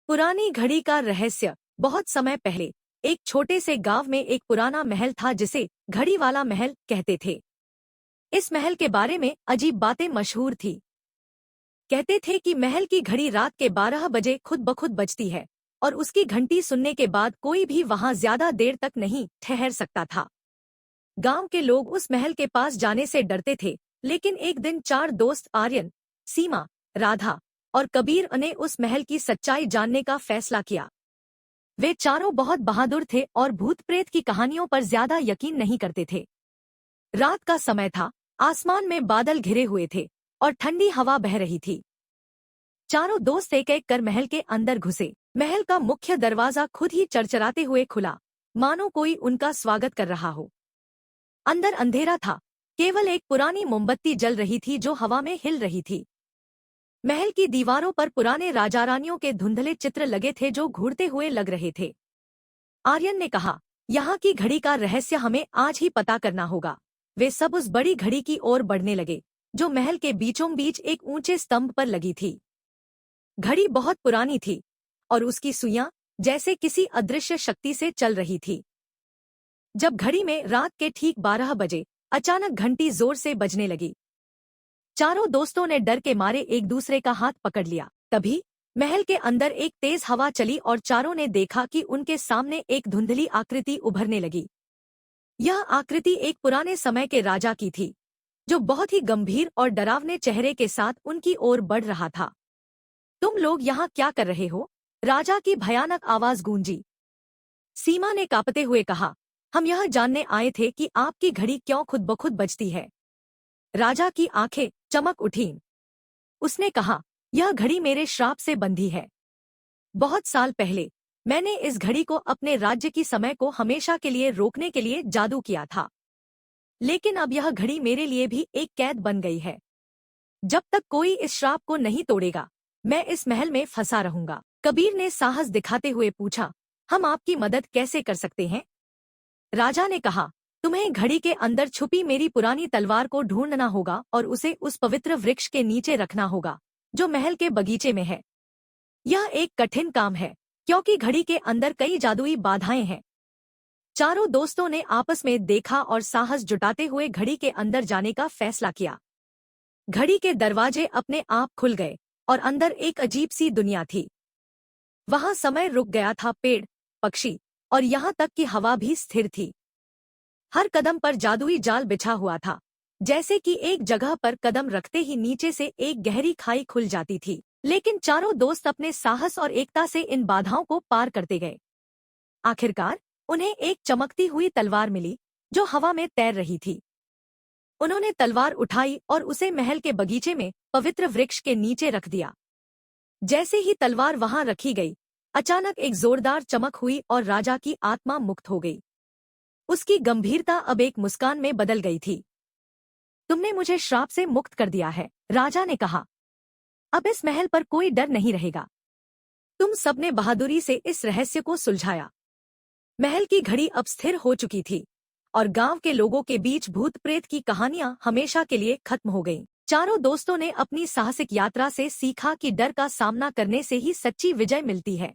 पुरानी घड़ी का रहस्य। बहुत समय पहले एक छोटे से गांव में एक पुराना महल था जिसे घड़ी वाला महल कहते थे। इस महल के बारे में अजीब बातें मशहूर थी। कहते थे कि महल की घड़ी रात के 12 बजे खुद ब खुद बजती है और उसकी घंटी सुनने के बाद कोई भी वहां ज्यादा देर तक नहीं ठहर सकता था। गांव के लोग उस महल के पास जाने से डरते थे, लेकिन एक दिन 4 दोस्त आर्यन, सीमा, राधा और कबीर ने उस महल की सच्चाई जानने का फैसला किया। वे चारों बहुत बहादुर थे और भूत प्रेत की कहानियों पर ज्यादा यकीन नहीं करते थे। रात का समय था, आसमान में बादल घिरे हुए थे और ठंडी हवा बह रही थी। चारों दोस्त एक एक कर महल के अंदर घुसे। महल का मुख्य दरवाजा खुद ही चरचराते हुए खुला, मानो कोई उनका स्वागत कर रहा हो। अंदर अंधेरा था, केवल एक पुरानी मोमबत्ती जल रही थी जो हवा में हिल रही थी। महल की दीवारों पर पुराने राजा रानियों के धुंधले चित्र लगे थे जो घूरते हुए लग रहे थे। आर्यन ने कहा, यहाँ की घड़ी का रहस्य हमें आज ही पता करना होगा। वे सब उस बड़ी घड़ी की ओर बढ़ने लगे जो महल के बीचों बीच एक ऊंचे स्तंभ पर लगी थी। घड़ी बहुत पुरानी थी और उसकी सुइयां जैसे किसी अदृश्य शक्ति से चल रही थी। जब घड़ी में रात के ठीक 12 बजे अचानक घंटी जोर से बजने लगी। चारों दोस्तों ने डर के मारे एक दूसरे का हाथ पकड़ लिया। तभी महल के अंदर एक तेज हवा चली और चारों ने देखा कि उनके सामने एक धुंधली आकृति उभरने लगी। यह आकृति एक पुराने समय के राजा की थी, जो बहुत ही गंभीर और डरावने चेहरे के साथ उनकी ओर बढ़ रहा था। तुम लोग यहाँ क्या कर रहे हो? राजा की भयानक आवाज गूंजी। सीमा ने कांपते हुए कहा, हम यह जानने आए थे कि आपकी घड़ी क्यों खुद ब खुद बजती है। राजा की आंखें चमक उठीं। उसने कहा, यह घड़ी मेरे श्राप से बंधी है। बहुत साल पहले मैंने इस घड़ी को अपने राज्य की समय को हमेशा के लिए रोकने के लिए जादू किया था, लेकिन अब यह घड़ी मेरे लिए भी एक कैद बन गई है। जब तक कोई इस श्राप को नहीं तोड़ेगा, मैं इस महल में फंसा रहूंगा। कबीर ने साहस दिखाते हुए पूछा, हम आपकी मदद कैसे कर सकते हैं? राजा ने कहा, तुम्हें घड़ी के अंदर छुपी मेरी पुरानी तलवार को ढूंढना होगा और उसे उस पवित्र वृक्ष के नीचे रखना होगा जो महल के बगीचे में है। यह एक कठिन काम है क्योंकि घड़ी के अंदर कई जादुई बाधाएं हैं। चारों दोस्तों ने आपस में देखा और साहस जुटाते हुए घड़ी के अंदर जाने का फैसला किया। घड़ी के दरवाजे अपने आप खुल गए और अंदर एक अजीब सी दुनिया थी। वहां समय रुक गया था, पेड़, पक्षी और यहाँ तक कि हवा भी स्थिर थी। हर कदम पर जादुई जाल बिछा हुआ था, जैसे कि एक जगह पर कदम रखते ही नीचे से एक गहरी खाई खुल जाती थी। लेकिन चारों दोस्त अपने साहस और एकता से इन बाधाओं को पार करते गए। आखिरकार उन्हें एक चमकती हुई तलवार मिली जो हवा में तैर रही थी। उन्होंने तलवार उठाई और उसे महल के बगीचे में पवित्र वृक्ष के नीचे रख दिया। जैसे ही तलवार वहां रखी गई, अचानक एक जोरदार चमक हुई और राजा की आत्मा मुक्त हो गई। उसकी गंभीरता अब एक मुस्कान में बदल गई थी। तुमने मुझे श्राप से मुक्त कर दिया है, राजा ने कहा। अब इस महल पर कोई डर नहीं रहेगा। तुम सबने बहादुरी से इस रहस्य को सुलझाया। महल की घड़ी अब स्थिर हो चुकी थी और गांव के लोगों के बीच भूत प्रेत की कहानियां हमेशा के लिए खत्म हो गईं। चारों दोस्तों ने अपनी साहसिक यात्रा से सीखा कि डर का सामना करने से ही सच्ची विजय मिलती है।